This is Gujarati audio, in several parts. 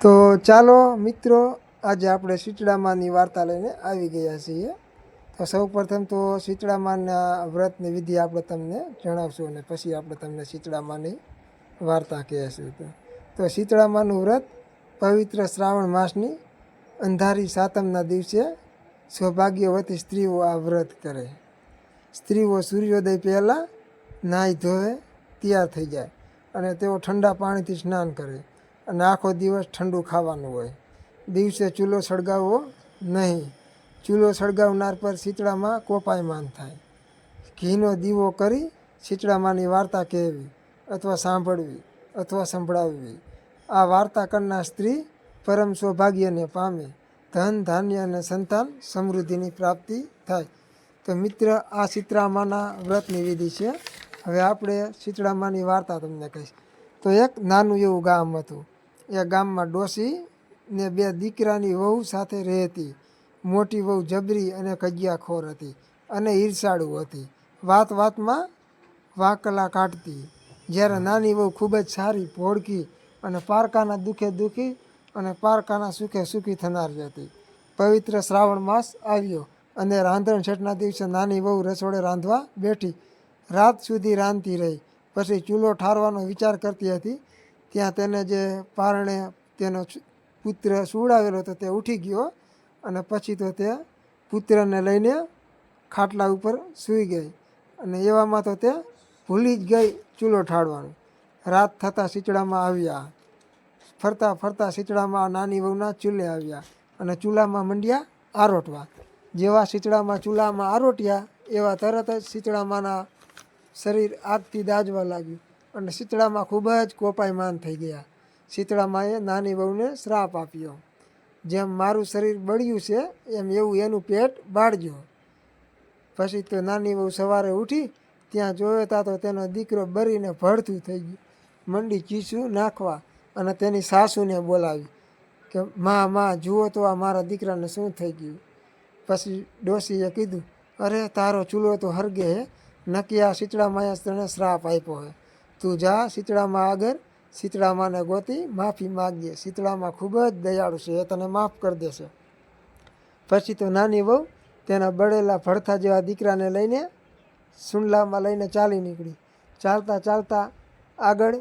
તો ચાલો મિત્રો, આજે આપણે શીતળામાની વાર્તા લઈને આવી ગયા છીએ. તો સૌ પ્રથમ તો શીતળામાના વ્રતની વિધિ આપણે તમને જણાવશું અને પછી આપણે તમને શીતળામાની વાર્તા કહેશું. તો શીતળામાનું વ્રત પવિત્ર શ્રાવણ માસની અંધારી સાતમના દિવસે સૌભાગ્યવતી સ્ત્રીઓ આ વ્રત કરે. સ્ત્રીઓ સૂર્યોદય પહેલાં નાહી ધોવે તૈયાર થઈ જાય અને તેઓ ઠંડા પાણીથી સ્નાન કરે અને આખો દિવસ ઠંડુ ખાવાનું હોય. દિવસે ચૂલો સળગાવવો નહીં. ચૂલો સળગાવનાર પર શીતળામાં કોપાયમાન થાય. ઘીનો દીવો કરી શીતળામાની વાર્તા કહેવી અથવા સાંભળવી અથવા સંભળાવવી. આ વાર્તા કરનાર સ્ત્રી પરમ સૌભાગ્યને પામે, ધન ધાન્ય અને સંતાન સમૃદ્ધિની પ્રાપ્તિ થાય. તો મિત્ર, આ શીતળામાના વ્રતની વિધિ છે. હવે આપણે શીતળામાની વાર્તા તમને કહીશ. તો એક નાનું એવું ગામ હતું. એ ગામમાં ડોશી ને બે દીકરાની વહુ સાથે રહેતી. મોટી વહુ જબરી અને કજિયાખોર હતી અને ઈર્ષાળુ હતી. વાત વાતમાં વાંકલા કાઢતી. જ્યારે નાની વહુ ખૂબ જ સારી, ભોળકી અને પારકાના દુઃખે દુઃખી અને પારકાના સુખે સુખી થનારી હતી. પવિત્ર શ્રાવણ માસ આવ્યો અને રાંધણ છઠના દિવસે નાની વહુ રસોડે રાંધવા બેઠી. રાત સુધી રાંધતી રહી. પછી ચૂલો ઠારવાનો વિચાર કરતી હતી. ત્યાં તેને જે પારણે તેનો પુત્ર સુવડાવેલો હતો તે ઉઠી ગયો અને પછી તો તે પુત્રને લઈને ખાટલા ઉપર સૂઈ ગઈ અને એવામાં તો તે ભૂલી જ ગઈ ચૂલો ઠારવાનું. રાત થતાં શીતળામાં આવ્યા. ફરતા ફરતા શીતળામાં નાની વહુના ચૂલે આવ્યા અને ચૂલામાં મંડ્યા આરોટવા. જેવા શીતળામાં ચૂલામાં આરોટ્યા એવા તરત જ શીતળામાના શરીર આગથી દાઝવા લાગ્યું અને શીતળામાં ખૂબ જ કોપાયમાન થઈ ગયા. શીતળામાએ નાની વહુને શ્રાપ આપ્યો, જેમ મારું શરીર બળ્યું છે એમ એવું એનું પેટ બાળજો. પછી તો નાની વહુ સવારે ઉઠી, ત્યાં જોયો તા તો તેનો દીકરો બળીને ભડથું થઈ ગયું. મંડી ચીસું નાખવા અને તેની સાસુને બોલાવી કે માં જુઓ તો આ મારા દીકરાને શું થઈ ગયું. પછી ડોશીએ કીધું, અરે તારો ચૂલો તો હરગે હે, નક્કી આ શીતળામાએ તને શ્રાપ આપ્યો હે. તું જા શીતળામાં આગળ શીતળામાને ગોતી માફી માગીએ. શીતળામાં ખૂબ જ દયાળુ છે, એ તને માફ કરી દેશે. પછી તો નાની વહુ તેના બળેલા ભડથા જેવા દીકરાને લઈને સુંડલામાં લઈને ચાલી નીકળી. ચાલતા ચાલતા આગળ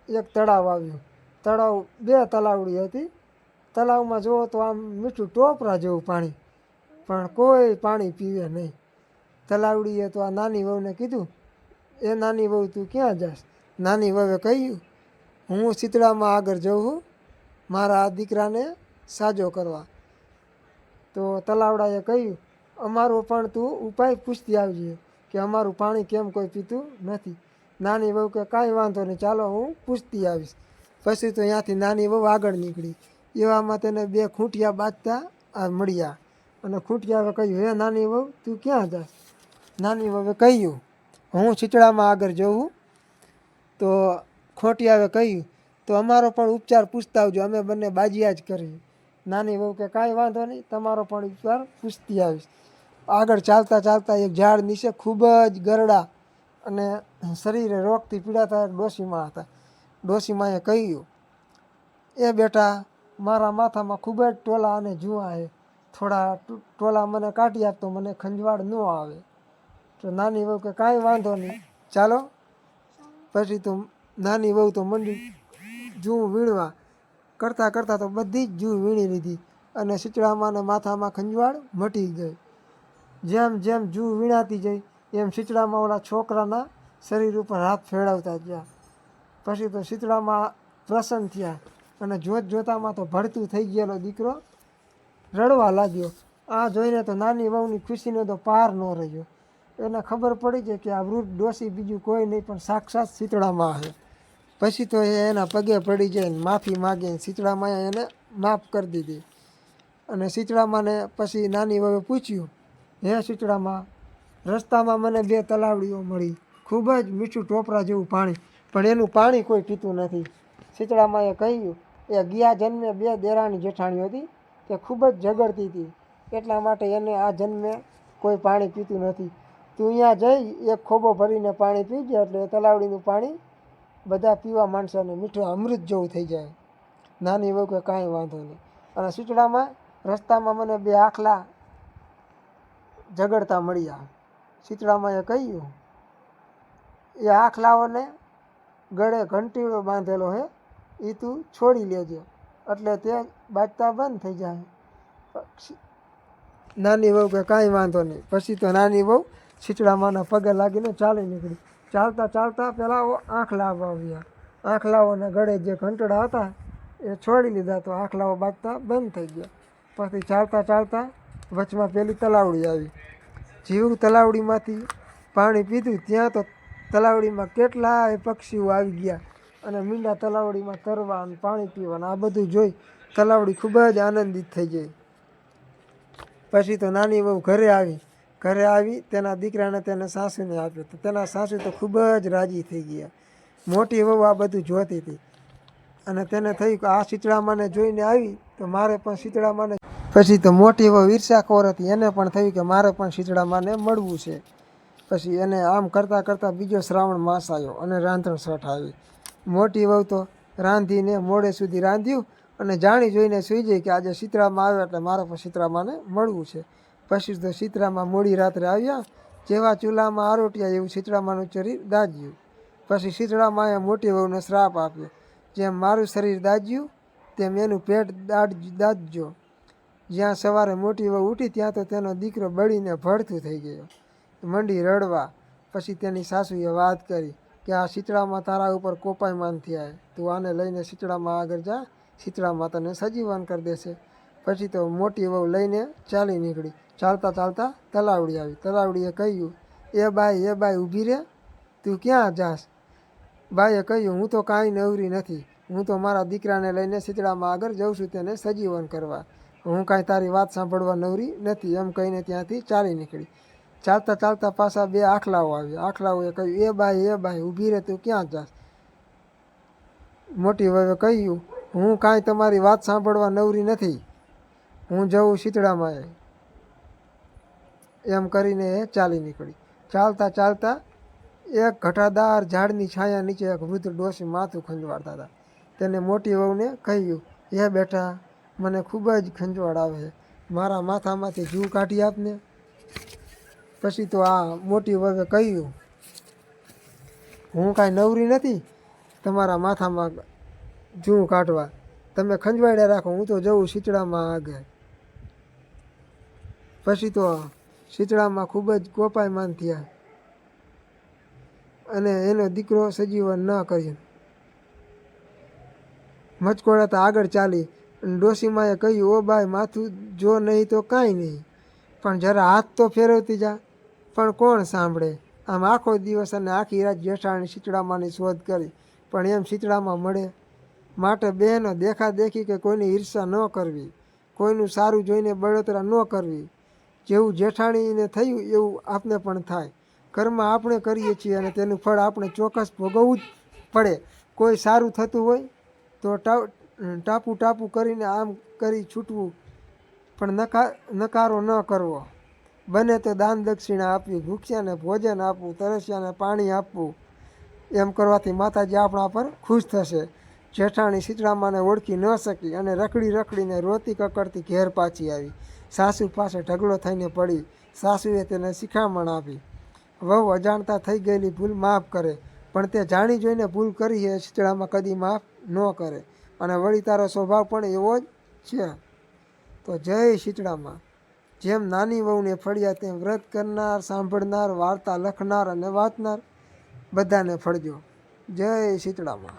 એક તળાવ આવ્યું. તળાવ બે તલાવડી હતી. તળાવમાં જુઓ તો આમ મીઠું ટોપરા જેવું પાણી, પણ કોઈ પાણી પીવે નહીં. તલાવડીએ તો આ નાની વહુને કીધું, એ નાની વહુ તું ક્યાં જાસ? નાની વહુએ કહ્યું, હું શીતળામાં આગળ જઉં મારા આ દીકરાને સાજો કરવા. તો તલાવડાએ કહ્યું, અમારો પણ તું ઉપાય પૂછતી આવજે કે અમારું પાણી કેમ કોઈ પીતું નથી. નાની વહુ કે કાંઈ વાંધો નહીં, ચાલો હું પૂછતી આવીશ. પછી તો ત્યાંથી નાની વહુ આગળ નીકળી. એવામાં તેને બે ખૂંટિયા બાજતા મળ્યા અને ખૂંટિયાએ કહ્યું, હે નાની વહુ તું ક્યાં જાસ? નાની વહુએ કહ્યું, હું શીતળામાં આગળ જઉં. તો ખોટિયાએ કહ્યું, તો અમારો પણ ઉપચાર પૂછતા આવજો, અમે બંને બાજીયા જ કરી. નાની વહુ કે કાંઈ વાંધો નહીં, તમારો પણ ઉપચાર પૂછતી આવીશ. આગળ ચાલતા ચાલતા એક ઝાડ નીચે ખૂબ જ ગરડા અને શરીરે રોગથી પીડાતા ડોશીમાં હતા. ડોશીમાએ કહ્યું, એ બેટા, મારા માથામાં ખૂબ જ ટોલા અને જુઆ છે, થોડા ટોલા મને કાઢી આપતો, મને ખંજવાળ ન આવે. તો નાની વહુ કે કાંઈ વાંધો નહીં, ચાલો. પછી તો નાની વહુ તો મંડી જૂ વીણવા. કરતાં કરતાં તો બધી જ જૂ વીણી લીધી અને શીતળામાને માથામાં ખંજવાળ મટી ગઈ. જેમ જેમ જૂ વીણાતી જઈ એમ શીતળામાં ઓલા છોકરાના શરીર ઉપર હાથ ફેરવતા ગયા. પછી તો શીતળામાં પ્રસન્ન થયા અને જોત જોતામાં તો ભડતું થઈ ગયેલો દીકરો રડવા લાગ્યો. આ જોઈને તો નાની વહુની ખુશીને તો પાર ન રહ્યો. એને ખબર પડી છે કે આ વૃદ્ધ ડોશી બીજું કોઈ નહીં પણ સાક્ષાત શીતળામાં છે. પછી તો એ એના પગે પડી જઈને માફી માગીને શીતળામાએ એને માફ કરી દીધી. અને શીતળામાને પછી નાની વહુએ પૂછ્યું, હે શીતળામાં, રસ્તામાં મને બે તલાવડીઓ મળી, ખૂબ જ મીઠું ટોપરા જેવું પાણી, પણ એનું પાણી કોઈ પીતું નથી. શીતળામાએ કહ્યું, એ ગયા જન્મે બે દેરાણી જેઠાણી હતી, તે ખૂબ જ ઝઘડતી હતી, એટલા માટે એને આ જન્મે કોઈ પાણી પીતું નથી. તું અહીંયા જઈ એક ખોબો ભરીને પાણી પીજે એટલે તલાવડીનું પાણી બધા પીવા માંડશે અને મીઠું અમૃત જેવું થઈ જાય. નાની વહુ કે કાંઈ વાંધો નહીં. અને શીતળામાં રસ્તામાં મને બે આખલા ઝઘડતા મળ્યા. શીતળામાં એ કહ્યું એ આખલાઓને ગળે ઘંટીળો બાંધેલો હે, એ તું છોડી લેજે એટલે તે બાજતા બંધ થઈ જાય. નાની વહુ કે કાંઈ વાંધો નહીં. પછી તો નાની વહુ શીતળામાના પગે લાગીને ચાલી નીકળી. ચાલતા ચાલતા પેલા આખલાઓ આવ્યા. આખલાઓના ગળે જે ઘંટડા હતા એ છોડી લીધા તો આખલાઓ બાજતા બંધ થઈ ગયા. પછી ચાલતા ચાલતા વચમાં પેલી તલાવડી આવી. જેવું તલાવડીમાંથી પાણી પીધું ત્યાં તો તલાવડીમાં કેટલાય પક્ષીઓ આવી ગયા અને મીંડા તલાવડીમાં તરવા અને પાણી પીવાના આ બધું જોઈ તલાવડી ખૂબ જ આનંદિત થઈ ગઈ. પછી તો નાની વહુ ઘરે આવી તેના દીકરાને તેને સાસુને આપ્યો તો તેના સાસુ તો ખૂબ જ રાજી થઈ ગયા. મોટી વહુ આ બધું જોતી હતી અને તેને થયું કે આ શીતળામાને જોઈને આવી તો મારે પણ શીતળામાને. પછી તો મોટી વહુ ઈર્ષાખોર હતી, એને પણ થયું કે મારે પણ શીતળામાને મળવું છે. પછી એને આમ કરતાં કરતાં બીજો શ્રાવણ માસ આવ્યો અને રાંધણ છઠ આવી. મોટી વહુ તો રાંધીને મોડે સુધી રાંધ્યું અને જાણી જોઈને સૂઈ જઈ કે આજે શીતળામાં આવ્યો એટલે મારે પણ શીતળામાને મળવું છે. પછી તો શીતળામાં મોડી રાત્રે આવ્યા. જેવા ચૂલામાં આરોટ્યા એવું શીતળામાનું શરીર દાઝ્યું. પછી શીતળામાએ મોટી વહુને શ્રાપ આપ્યો, જેમ મારું શરીર દાઝ્યું તેમ એનું પેટ દાઝજો. જ્યાં સવારે મોટી વહુ ઉઠી ત્યાં તો તેનો દીકરો બળીને ભડથું થઈ ગયો, મંડી રડવા. પછી તેની સાસુએ વાત કરી કે આ શીતળામાં તારા ઉપર કોપાયમાન થયા, તું આને લઈને શીતળામાં આગળ જા, શીતળામાં તને સજીવન કરી દેશે. પછી તો મોટી વહુ લઈને ચાલી નીકળી. ચાલતા ચાલતા તલાવડી આવી. તલાવડીએ કહ્યું એ બાઈ ઊભી રહે, તું ક્યાં જાસ? બાઈએ કહ્યું હું તો કાંઈ નવરી નથી, હું તો મારા દીકરાને લઈને શીતળામાં આગળ જઉં છું તેને સજીવન કરવા, હું કાંઈ તારી વાત સાંભળવા નવરી નથી. એમ કહીને ત્યાંથી ચાલી નીકળી. ચાલતા ચાલતા પાછા બે આખલાઓ આવ્યા. આખલાઓએ કહ્યું એ બાઈ ઊભી રહે, તું ક્યાં જાસ? મોટી વહુએ કહ્યું હું કાંઈ તમારી વાત સાંભળવા નવરી નથી, હું જઉં શીતળામાં. એમ કરીને એ ચાલી નીકળી. ચાલતા ચાલતા એક ઘટાદાર ઝાડની છાયા નીચે એક વૃદ્ધ ડોશી માથું ખંજવાળતા હતા. તેને મોટી વહુને કહ્યું એ બેટા, મને ખૂબ જ ખંજવાળ આવે છે, મારા માથામાંથી જૂ કાઢી આપને. પછી તો આ મોટી વહુએ કહ્યું હું કાંઈ નવરી નથી તમારા માથામાં જૂ કાઢવા, તમે ખંજવાળ્યા રાખો, હું તો જઉં શીતળામાં આગળ. પછી તો શીતળામાં ખૂબ જ કોપાયમાન થયા અને એનો દીકરો સજીવન ન કર્યો. મચકોડાતા આગળ ચાલી અને ડોશીમાએ કહ્યું ઓ બાઈ, માથું જો નહીં તો કાંઈ નહીં, પણ જરા હાથ તો ફેરવતી જા. પણ કોણ સાંભળે? આમ આખો દિવસ અને આખી રાત જેઠાણી શીતળામાની શોધ કરી પણ એમ શીતળામાં મળે. માટે બહેનો દેખાદેખી કે કોઈની ઈર્ષા ન કરવી, કોઈનું સારું જોઈને બળતરા ન કરવી. જેવું જેઠાણીને થયું એવું આપને પણ થાય. કર્મ આપણે કરીએ છીએ અને તેનું ફળ આપણે ચોક્કસ ભોગવવું જ પડે. કોઈ સારું થતું હોય તો ટાપુ કરીને આમ કરી છૂટવું, પણ નકારો ન કરવો. બને તો દાન દક્ષિણા આપવી, ભૂખ્યાને ભોજન આપવું, તરસ્યાને પાણી આપવું. એમ કરવાથી માતાજી આપણા પર ખુશ થશે. જેઠાણી શીતળામાને ઓળખી ન શકી અને રખડીને રોતી કકડતી ઘેર પાછી આવી. સાસુ પાસે ઢગલો થઈને પડી. સાસુએ તેને શિખામણ આપી, વહુ અજાણતા થઈ ગયેલી ભૂલ માફ કરે, પણ તે જાણી જોઈને ભૂલ કરી એ શીતળામાં કદી માફ ન કરે અને વળી તારો સ્વભાવ પણ એવો જ છે. તો જય શીતળામાં. જેમ નાની વહુને ફળ્યા તેમ વ્રત કરનાર, સાંભળનાર, વાર્તા લખનાર અને વાંચનાર બધાને ફળજો. જય શીતળામાં.